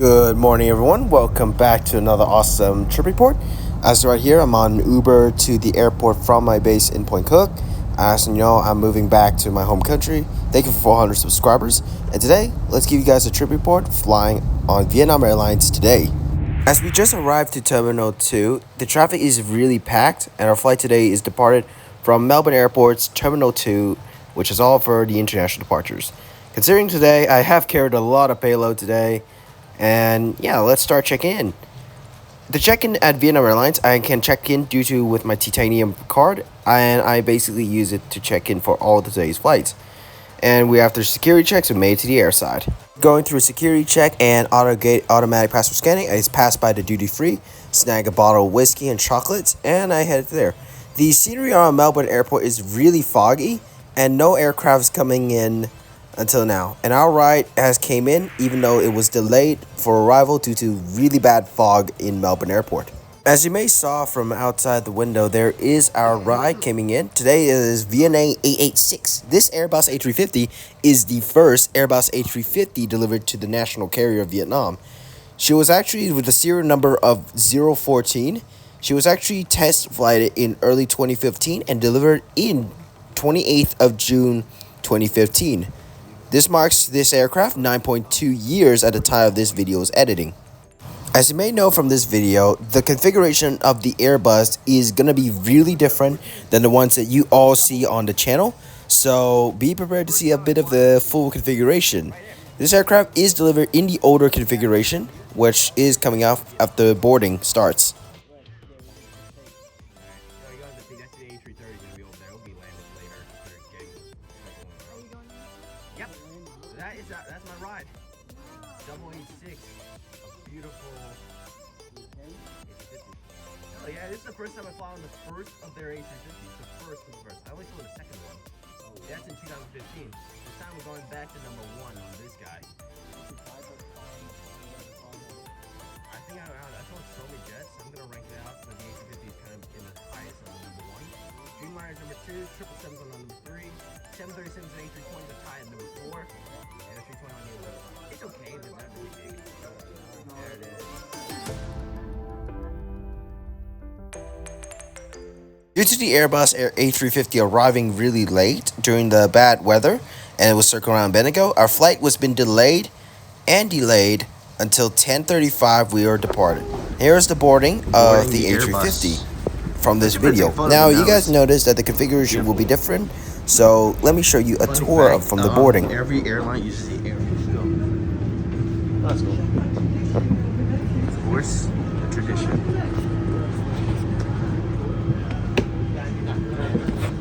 Good morning, everyone. Welcome back to another awesome trip report. As right here, I'm on Uber to the airport from my base in Point Cook. As you know, I'm moving back to my home country. Thank you for 400 subscribers. And today, let's give you guys a trip report flying on Vietnam Airlines today. As we just arrived to Terminal 2, the traffic is really packed, and our flight today is departed from Melbourne Airport's Terminal 2, which is all for the international departures. Considering today, I have carried a lot of payload today. And yeah, let's start checking in. The check-in at Vietnam Airlines, I can check in with my titanium card, and I basically use it to check in for all today's flights. And we after security checks, we made it to the airside. Going through a security check and automatic passport scanning, I passed by the duty-free, snag a bottle of whiskey and chocolates, and I headed there. The scenery around Melbourne Airport is really foggy, and no aircraft is coming in until now, and our ride has came in even though it was delayed for arrival due to really bad fog in Melbourne Airport. As you may saw from outside the window, there is our ride coming in. Today is VNA 886. This Airbus A350 is the first Airbus A350 delivered to the national carrier of Vietnam. She was actually with the serial number of 014. She was actually test flighted in early 2015 and delivered in 28th of June 2015. This marks this aircraft 9.2 years at the time of this video's editing. As you may know from this video, the configuration of the Airbus is going to be really different than the ones that you all see on the channel. So be prepared to see a bit of the full configuration. This aircraft is delivered in the older configuration, which is coming out after boarding starts. That's my ride. 086. A beautiful A350. Oh yeah, this is the first time I fly on the first of their A350s. The first. I only flew the second one. That's in 2015. This time we're going back to number 1 on this guy. I think I flown so many jets. I'm gonna rank it out, but the A350 is kind of in the highest on number 1. Dreamliner is number 2. 777s on number 3. 737s and A320s are tied at number 4. It's okay, but not really big. There it is. Due to the Airbus A350 arriving really late during the bad weather and it was circling around Bendigo, our flight was been delayed until 10:35 we were departed. Here's the boarding of the A350 from this video. Now you guys notice that the configuration will be different, so let me show you a tour from the boarding. Every airline uses the That's cool. Of course, a tradition.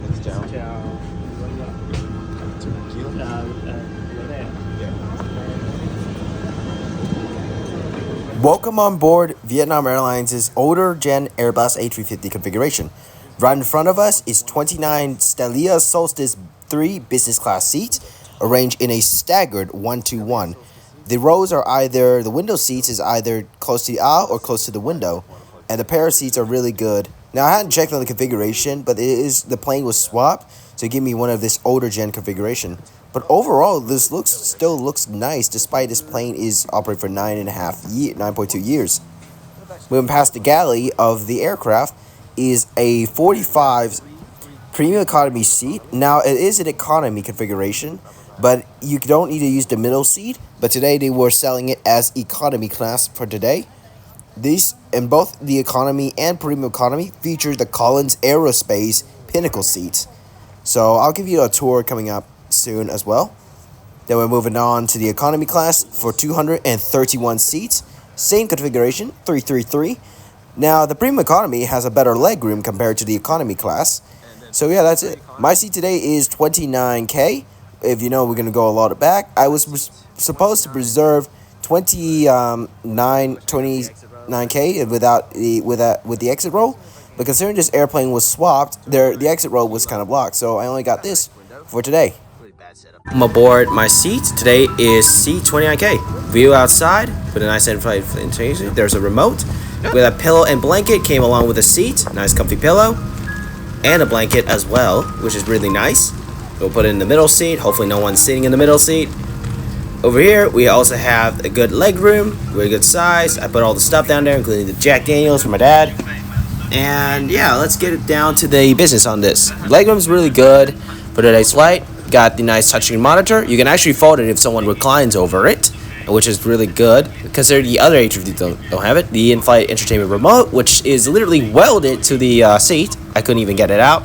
It's down. Welcome on board Vietnam Airlines' older gen Airbus A350 configuration. Right in front of us is 29 Stellia Solstice 3 business class seats arranged in a staggered 1-to-1. The rows are either, the window seats is either close to the aisle or close to the window, and the pair of seats are really good. Now I hadn't checked on the configuration, but the plane was swapped to give me one of this older gen configuration. But overall, this still looks nice despite this plane is operating for 9.2 years. Moving past the galley of the aircraft is a 45 premium economy seat. Now it is an economy configuration, but you don't need to use the middle seat. But today they were selling it as economy class for today. These, in both the economy and premium economy, feature the Collins Aerospace Pinnacle seats. So I'll give you a tour coming up soon as well. Then we're moving on to the economy class for 231 seats. Same configuration, 333. Now the premium economy has a better legroom compared to the economy class. So yeah, that's it. My seat today is 29K. If you know, we're gonna go a lot back. I was supposed to reserve 29K with the exit row, but considering this airplane was swapped, the exit row was kind of blocked. So I only got this for today. I'm aboard my seat. Today is seat 29K. View outside with a nice in-flight ventilation. There's a remote with a pillow and blanket came along with a seat. Nice comfy pillow and a blanket as well, which is really nice. We'll put it in the middle seat. Hopefully no one's sitting in the middle seat. Over here, we also have a good leg room, really good size. I put all the stuff down there, including the Jack Daniels for my dad. And yeah, let's get it down to the business on this. Legroom's really good for today's flight. Got the nice touchscreen monitor. You can actually fold it if someone reclines over it, which is really good because the other A350 don't have it. The in-flight entertainment remote, which is literally welded to the seat. I couldn't even get it out.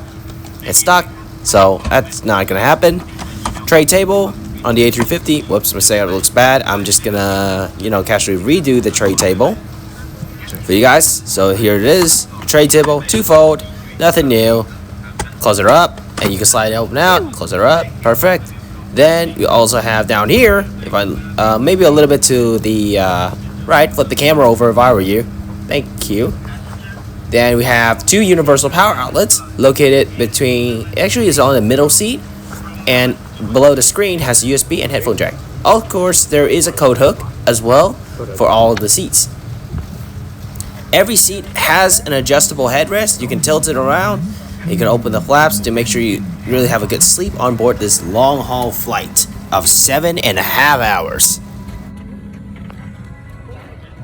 It's stuck, so that's not gonna happen. Tray table on the A350. Whoops, mistake. It looks bad. I'm just gonna, casually redo the tray table for you guys. So here it is. Tray table, two-fold, nothing new. Close it up, and you can slide it open out. Close it up, perfect. Then you also have down here, if I maybe a little bit to the right, flip the camera over if I were you. Thank you. Then we have two universal power outlets located between. Actually, it's on the middle seat, and below the screen has a USB and headphone jack. Of course, there is a coat hook as well for all of the seats. Every seat has an adjustable headrest. You can tilt it around. You can open the flaps to make sure you really have a good sleep on board this long-haul flight of 7.5 hours.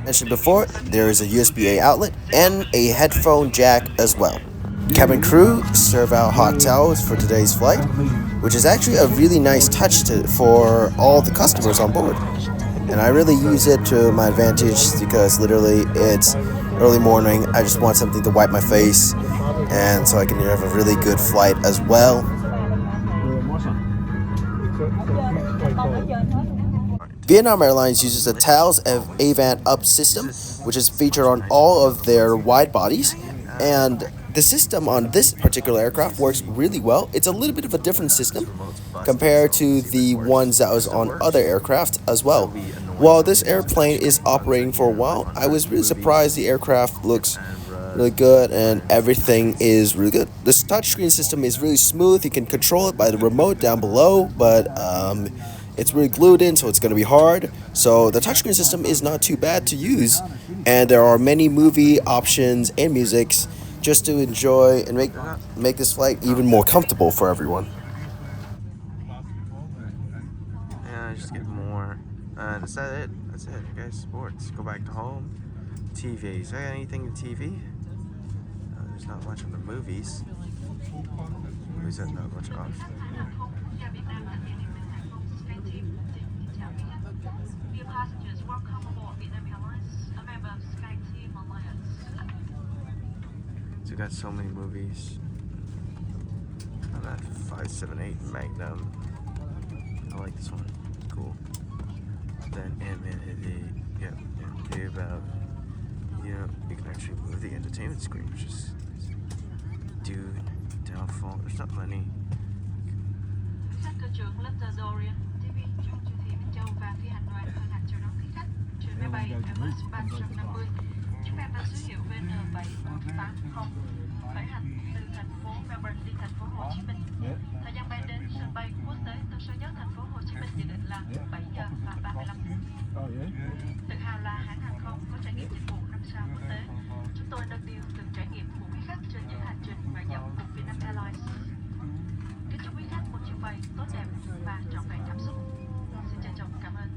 Mentioned before, there is a USB-A outlet and a headphone jack as well. Cabin crew serve out hot towels for today's flight, which is actually a really nice touch for all the customers on board. And I really use it to my advantage because literally it's early morning. I just want something to wipe my face, and so I can have a really good flight as well. Vietnam Airlines uses a Tails Avant Up system, which is featured on all of their wide bodies, and the system on this particular aircraft works really well. It's a little bit of a different system compared to the ones that was on other aircraft as well. While this airplane is operating for a while, I was really surprised the aircraft looks really good and everything is really good. This touchscreen system is really smooth. You can control it by the remote down below, but it's really glued in, so it's going to be hard. So the touchscreen system is not too bad to use, and there are many movie options and musics just to enjoy and make this flight even more comfortable for everyone. Yeah, just get more. Is that it? That's it, guys. Sports. Go back to home. TV. Is there anything to TV? There's not much on the movies. Movies have not much of. So we got so many movies. On that 578 Magnum. I like this one. It's cool. Then about, you can actually move the entertainment screen, which is dude, downfall. There's not money. Máy bay Airbus A350 chuyến bay mang số hiệu VN780 khởi hành từ thành phố Melbourne đi thành phố Hồ Chí Minh. Thời gian bay đến sân bay quốc tế Tân Sơn Nhất thành phố Hồ Chí Minh dự định là 7 giờ và 35 phút. Tự hào là hãng hàng không có trải nghiệm dịch vụ 5 sao quốc tế. Chúng tôi nâng niu từng trải nghiệm của quý khách trên những hành trình ngoại giao cùng Vietnam Airlines. Kính chúc quý khách một chuyến bay tốt đẹp và trọn vẹn cảm xúc. Xin trân trọng cảm ơn.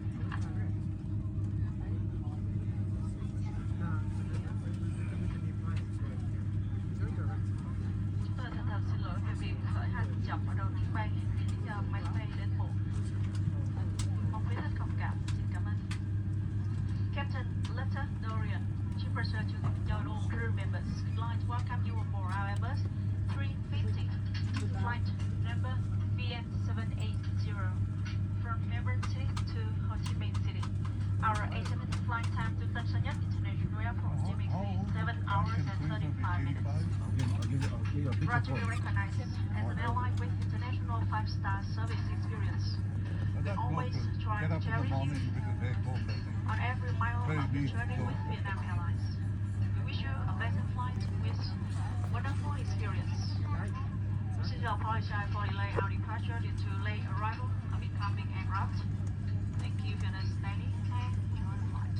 Chậm ở đầu chuyến bay vì lý do máy bay đến muộn. Mong quý khách thông cảm. Xin cảm ơn. Captain Lita Dorian, chief pursuer to all crew members, we'd like to welcome you aboard our Airbus 350 flight number BN780 from Melbourne City to Ho Chi Minh City. Our estimated flight time to Tân Sơn Nhất International Airport will be 7 hours and 35 minutes. Roger, we recognize as an airline with international 5-star service experience. We always try to cherish you on every mile of the journey with Vietnam Airlines. We wish you a pleasant flight with wonderful experience. We sincerely apologize for delay our departure due to late arrival of incoming aircraft. Thank you for understanding and enjoy the flight.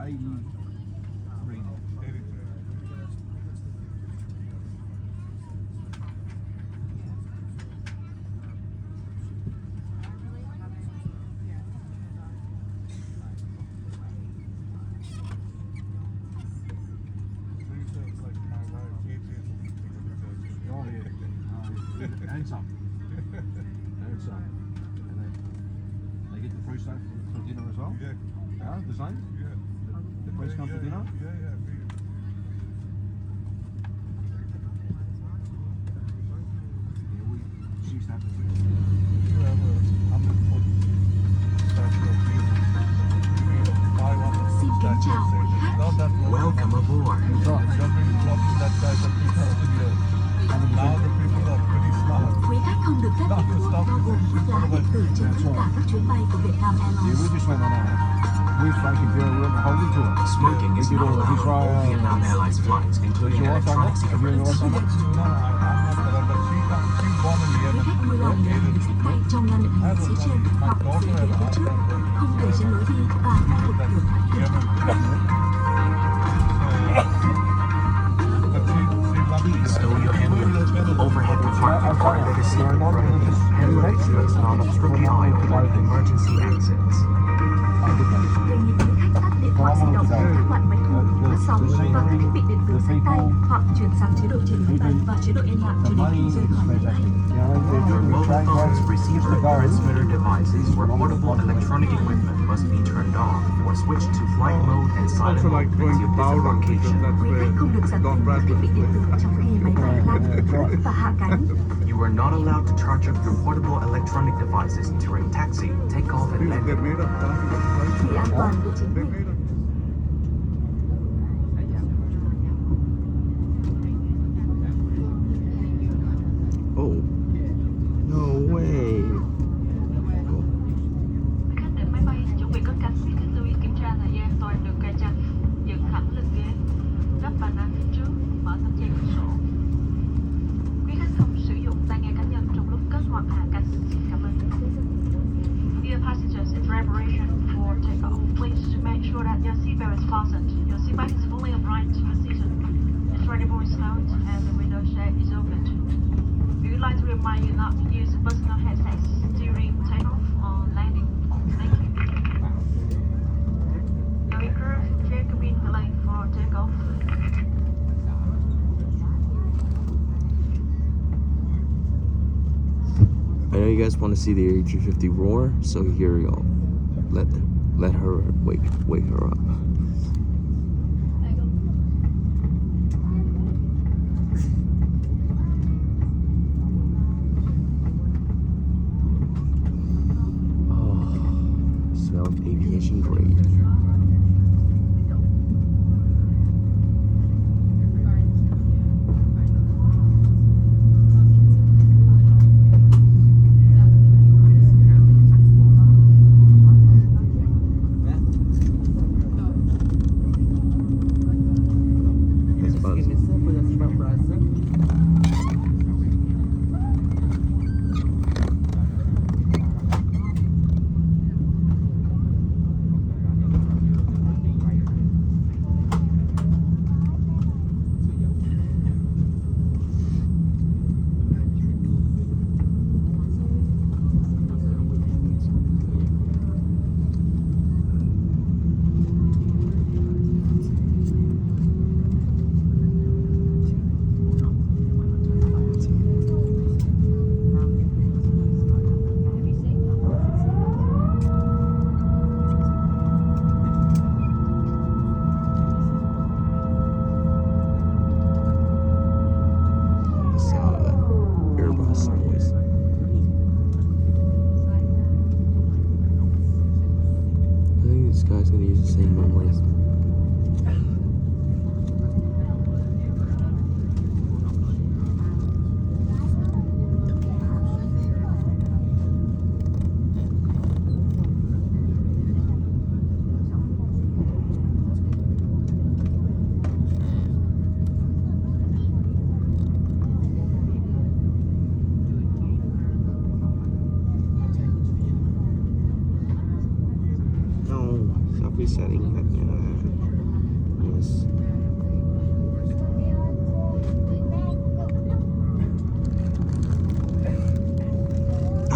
83. Oh yeah. And some. And some. And then they get the free stuff for dinner as well? Yeah. Yeah, the same? Yeah. The police come for dinner? Yeah, yeah. Yeah, we used to have to do You have a 100-foot statue of Jesus. You need a 500-foot Xin kính statue chào of quý Satan. khách. Not that long. Welcome aboard. It's just been blocking that guy for 2,000 years. Now the people are pretty smart. Quý khách không được phép hút thuốc bao gồm thuốc lá điện tử trên tất cả các chuyến bay của Vietnam Yeah, Airlines. we just went on we've taken Vera on a whole tour. Smoking is We did not all of allowed on all Israel. Vietnam Airlines flights, including Is your wife on electronic that? Have you and your cigarettes. wife on that? No, I'm not that, but she's born in Quý Yemen. khách vui lòng nhớ những sách tay trong ngăn đựng hành lý trên hoặc giữ phía phía trước, không để trên lối đi và khu vực được thoát hiểm. Stow your hand weight. The overhead compartment provided a seat running hand rails does not obstruct the aisle or emergency exits. Đề nghị quý khách tắt điện thoại di động, các loại máy thu, phát sóng và các thiết bị điện tử sách tay hoặc chuyển sang chế độ trên máy bay và chế độ yên lặng cho đến khi rời khỏi máy bay. Your mobile phones, receiver, transmitter devices, or portable electronic equipment must be turned off or switched to flight mode and silent Also mode like going until to Bowden because disembarkation. that's Quý khách không được where giật Don tin các thiết bị Bradley điện tử trong khi máy bay đang cất và hạ cánh. You are not allowed to charge up your portable electronic devices during taxi, takeoff, and They're landing. made of plastic, right? Vì an toàn của chính They're mình. made of Oh, no way. Khách đến máy bay chuẩn bị cất cánh, xin kính lưu ý kiểm tra thời gian an toàn được cài chặt, dựng thẳng lưng ghế, gấp bàn ăn phía trước, mở tấm dây cửa sổ. Quý khách không sử dụng tai nghe cá nhân trong lúc cất hoặc hạ cánh. Xin cảm ơn. Dear passengers in preparation for takeoff, please make sure that your seatbelt is fastened, your seatbelt is fully upright to your seat, the transport is lowered, and the window shade is opened. We would like to remind you not to use personal headsets during takeoff or landing. Thank you. Your crew, clear cabin delay for takeoff. I know you guys want to see the A350 roar, so here we go. Let her wake her up. Oh, smells aviation grade.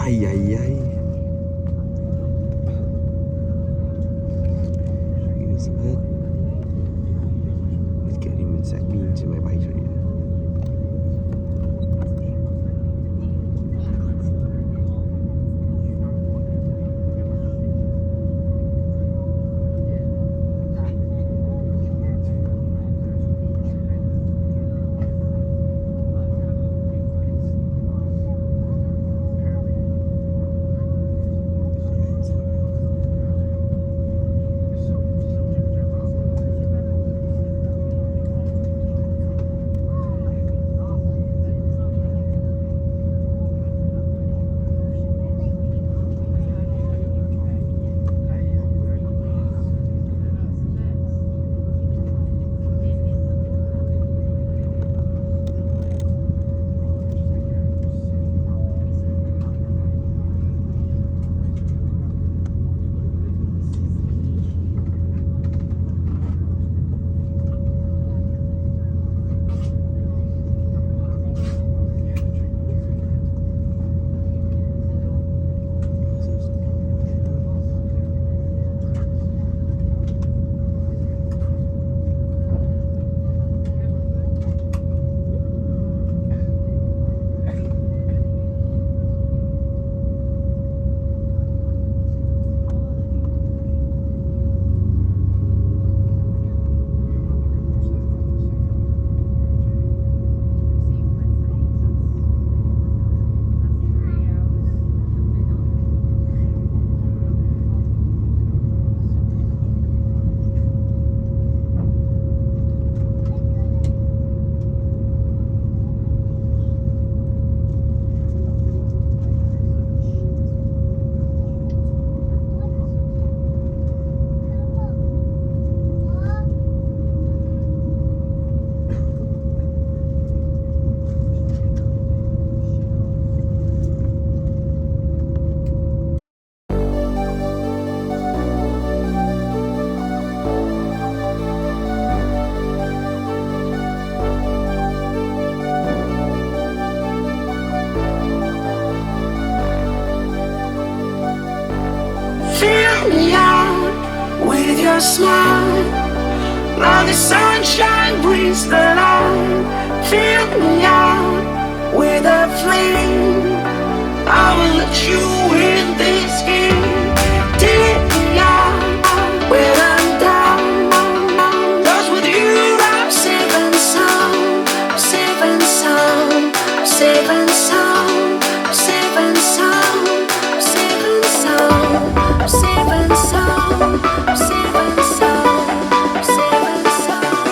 Ai ai ai. Mình sắp hết. Mình kể đi mình sẽ pin trên máy bay rồi. your smile. Now the sunshine brings the light. Fill me out with a flame. I will let you in this game. Take me out when I'm down. 'Cause with you I'm safe and sound. I'm safe and sound. I'm safe and sound. I'm safe and sound. I'm safe and sound. I'm safe and sound. I'm safe and sound. I'm safe and sound.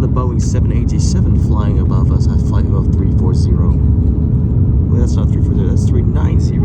Boeing 787 flying above us at flight level 340. Well, that's not 340, that's 390.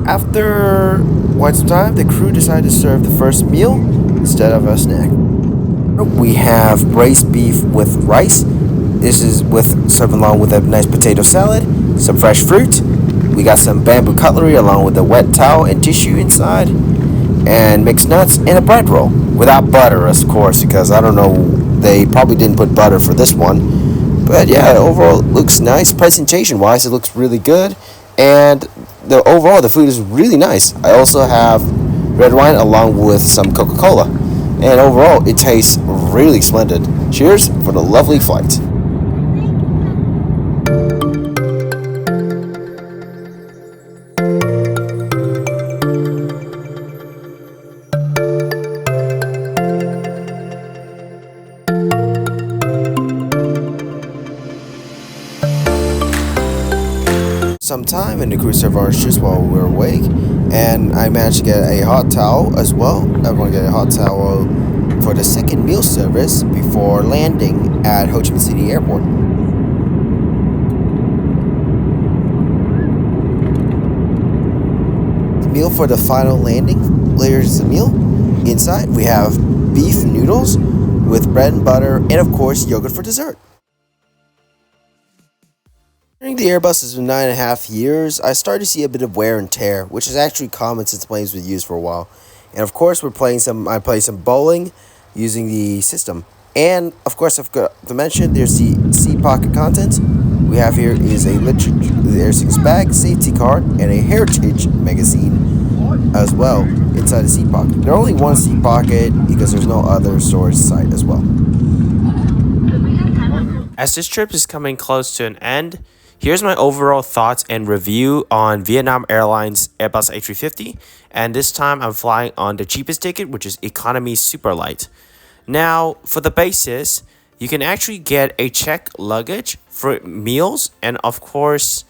After quite some time, the crew decided to serve the first meal instead of a snack. We have braised beef with rice. This is served along with a nice potato salad, some fresh fruit. We got some bamboo cutlery along with a wet towel and tissue inside, and mixed nuts and a bread roll without butter, of course, because I don't know, they probably didn't put butter for this one. But yeah, overall it looks nice. Presentation wise, it looks really good, and overall the food is really nice. I also have red wine along with some Coca-Cola, and overall it tastes really splendid. Cheers for the lovely flight. some time in the crew serve our shoes while we were awake, and I managed to get a hot towel as well. I'm going to get a hot towel for the second meal service before landing at Ho Chi Minh City Airport. The meal for the final landing. Here's the meal. Inside we have beef noodles with bread and butter, and of course yogurt for dessert. During the Airbus has been 9.5 years, I started to see a bit of wear and tear, which is actually common since planes were used for a while. And of course, I played some bowling using the system. And of course, I've got to mention there's the seat pocket contents. We have here is a Air6 bag, safety card, and a heritage magazine as well inside the seat pocket. There's only one seat pocket because there's no other storage site as well. As this trip is coming close to an end, here's my overall thoughts and review on Vietnam Airlines Airbus A350, and this time I'm flying on the cheapest ticket, which is Economy Super Light. Now, for the basis, you can actually get a checked luggage for meals and of course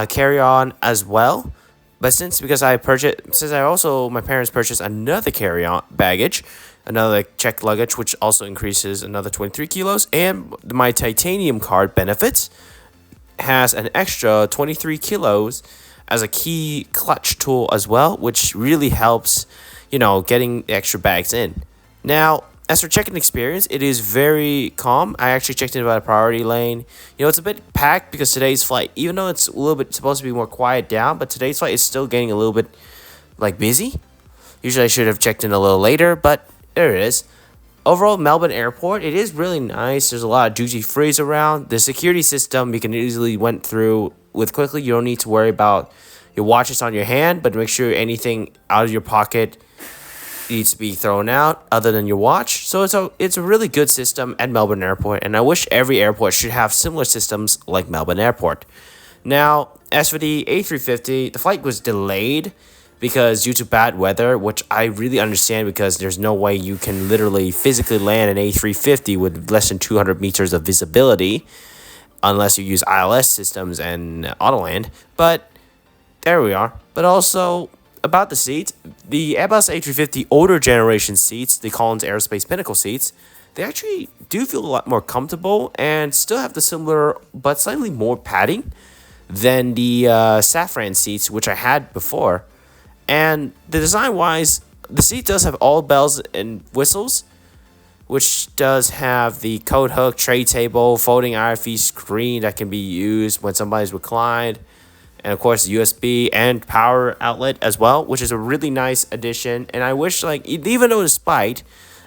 carry-on as well. But my parents purchased another carry-on baggage, another checked luggage, which also increases another 23 kilos, and my titanium card benefits has an extra 23 kilos as a key clutch tool as well, which really helps, getting the extra bags in. Now, as for check-in experience, it is very calm. I actually checked in about a priority lane. It's a bit packed because today's flight, even though it's a little bit supposed to be more quiet down, but today's flight is still getting a little bit busy. Usually I should have checked in a little later, but there it is. Overall, Melbourne Airport, it is really nice. There's a lot of duty-frees around. The security system you can easily went through with quickly. You don't need to worry about your watches on your hand, but make sure anything out of your pocket needs to be thrown out other than your watch. So it's a really good system at Melbourne Airport, and I wish every airport should have similar systems like Melbourne Airport. Now, as for the A350, the flight was delayed because due to bad weather, which I really understand because there's no way you can literally physically land an A350 with less than 200 meters of visibility unless you use ILS systems and Autoland. But there we are. But also, about the seats, the Airbus A350 older generation seats, the Collins Aerospace Pinnacle seats, they actually do feel a lot more comfortable and still have the similar but slightly more padding than the Safran seats, which I had before. And the design-wise, the seat does have all bells and whistles, which does have the code hook, tray table, folding RFID screen that can be used when somebody's reclined, and of course USB and power outlet as well, which is a really nice addition. And I wish, even though despite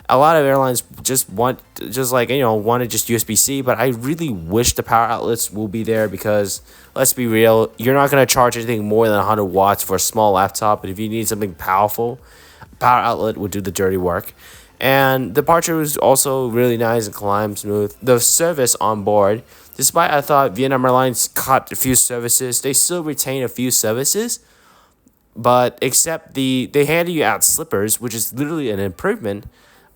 a lot of airlines wanted just USB-C, but I really wish the power outlets will be there because, let's be real, you're not going to charge anything more than 100 watts for a small laptop, but if you need something powerful, power outlet would do the dirty work. And the departure was also really nice and climb smooth. The service on board, despite I thought Vietnam Airlines cut a few services, they still retain a few services, but except they handed you out slippers, which is literally an improvement.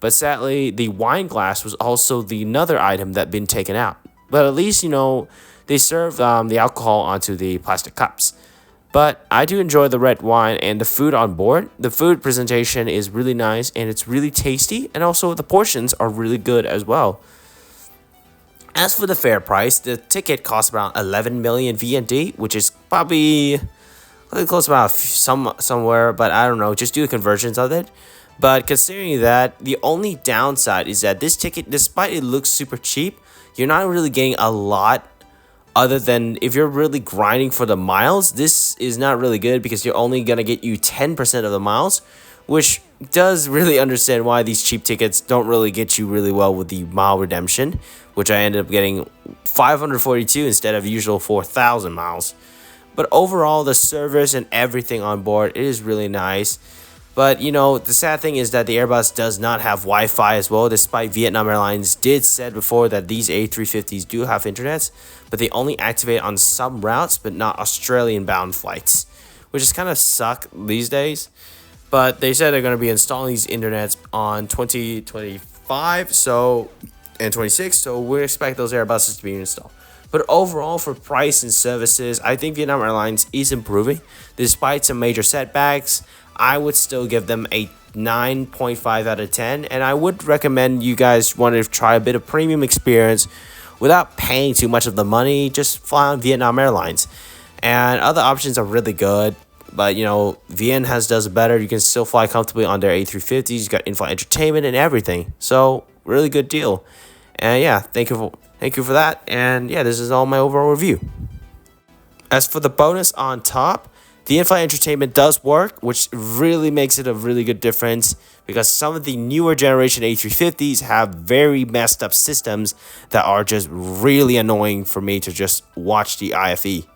But sadly, the wine glass was also another item that been taken out. But at least, they serve the alcohol onto the plastic cups. But I do enjoy the red wine and the food on board. The food presentation is really nice and it's really tasty. And also the portions are really good as well. As for the fare price, the ticket costs around 11 million VND, which is probably close to about somewhere. But I don't know, just do the conversions of it. But considering that, the only downside is that this ticket, despite it looks super cheap, you're not really getting a lot other than if you're really grinding for the miles. This is not really good because you're only going to get you 10% of the miles, which does really understand why these cheap tickets don't really get you really well with the mile redemption, which I ended up getting 542 instead of usual 4,000 miles. But overall, the service and everything on board, it is really nice. But, the sad thing is that the Airbus does not have Wi-Fi as well, despite Vietnam Airlines did said before that these A350s do have internets, but they only activate on some routes, but not Australian-bound flights, which is kind of suck these days. But they said they're going to be installing these internets on 2025, so and 26, so we expect those Airbuses to be installed. But overall, for price and services, I think Vietnam Airlines is improving. Despite some major setbacks, I would still give them a 9.5 out of 10, and I would recommend you guys want to try a bit of premium experience without paying too much of the money. Just fly on Vietnam Airlines, and other options are really good. But you know, VN does it better. You can still fly comfortably on their A350s. You got in-flight entertainment and everything, so really good deal. And yeah, thank you for that. And yeah, this is all my overall review. As for the bonus on top, the in-flight entertainment does work, which really makes it a really good difference, because some of the newer generation A350s have very messed up systems that are just really annoying for me to just watch the IFE.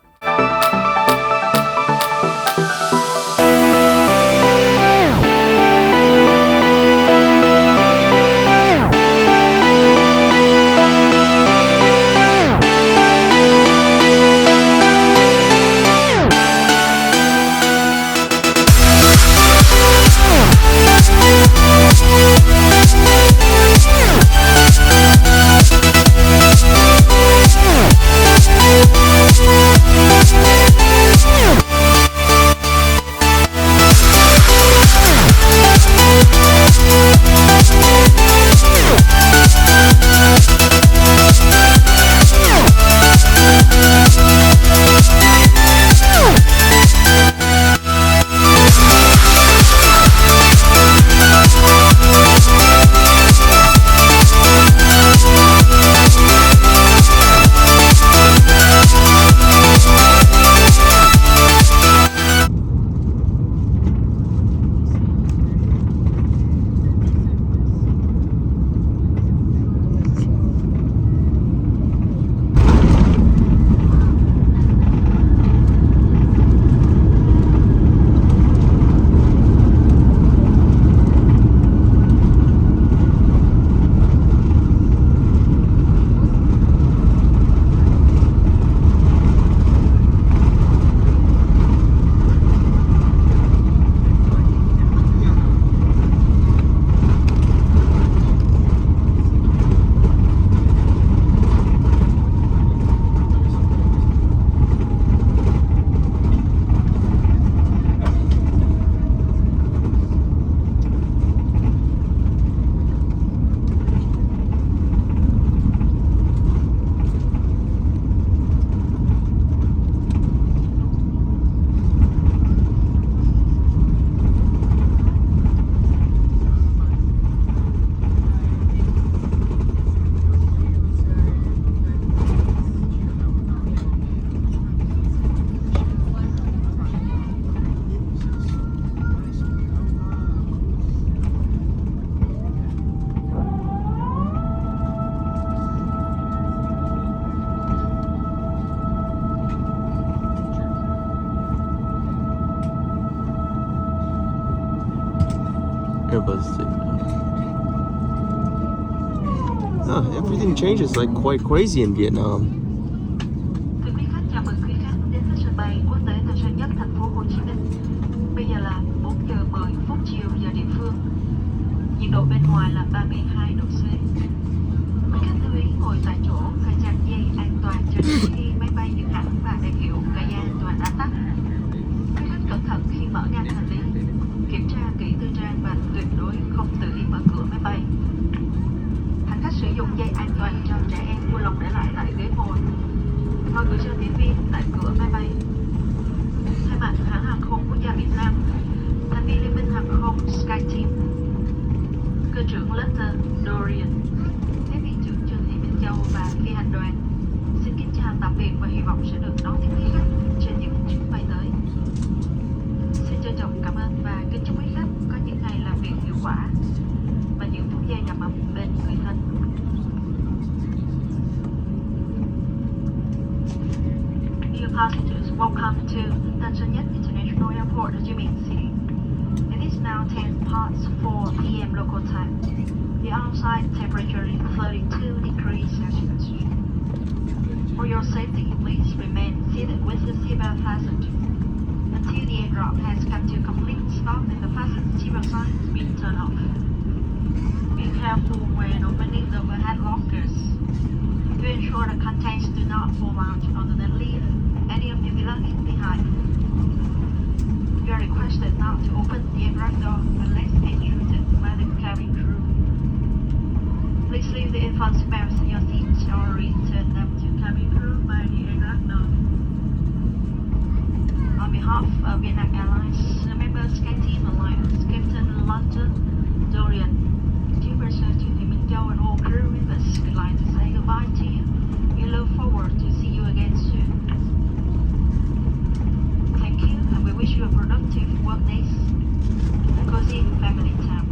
Airbus everything changes like quite crazy in Vietnam. Quý khách, chào mừng quý khách đến với sân bay quốc tế Tân Sơn Nhất, thành phố Hồ Chí Minh. Bây giờ là 4 giờ 10 phút chiều giờ địa phương. Nhiệt độ bên ngoài là 32 độ C. Quý khách lưu ý ngồi tại chỗ, phải chặt dây an toàn cho đến khi máy bay dừng hẳn và đèn hiệu còi dây an toàn đã tắt. Quý khách cẩn thận khi mở ngăn hành lý, kiểm tra kỹ tư trang và tuyệt đối không tự ý mở cửa máy bay. Hành khách sử dụng dây an toàn cho trẻ em vui lòng để lại tại ghế ngồi. Mời gửi cho tiếp viên tại cửa máy bay. Thay mặt hãng hàng không quốc gia Việt Nam, thành viên Liên minh hàng không SkyTeam, cơ trưởng lite Dorian, tiếp viên trưởng Trần Thị Minh Châu và phi hành đoàn xin kính chào tạm biệt và hy vọng sẽ được đón tiếp quý khách trên những chuyến bay tới. Xin trân trọng cảm ơn và kính chúc quý khách có những ngày làm việc hiệu quả và những phút giây đầm ấm bên người thân. Dear passengers, welcome to Tân Sơn Nhất International Airport, Ho Chi Minh City. It is now 4 p.m. local time. The outside temperature is 32 degrees Celsius. For your safety, please remain seated with the seatbelt fastened until the airdrop has come to a complete stop and the fasten seatbelt sign has been turned off. Be careful when opening the overhead lockers to ensure the contents do not fall out or then leave any of your belongings behind. You are requested not to open the aircraft door unless instructed by the cabin crew. Please leave the infant spares in your seats or return them to cabin crew by the aircraft door. On behalf of Vietnam Airlines, MEL-SGN team alliance, Captain London Dorian, Chief Purser to the Minh and all crew members would like to say goodbye to you. We look forward to see you again soon. Thank you, and we wish you a productive work days and cozy family time.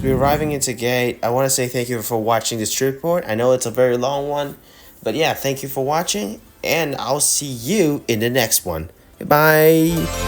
We're arriving into gate. I want to say thank you for watching this trip report. I know it's a very long one, but yeah, thank you for watching, and I'll see you in the next one. Goodbye.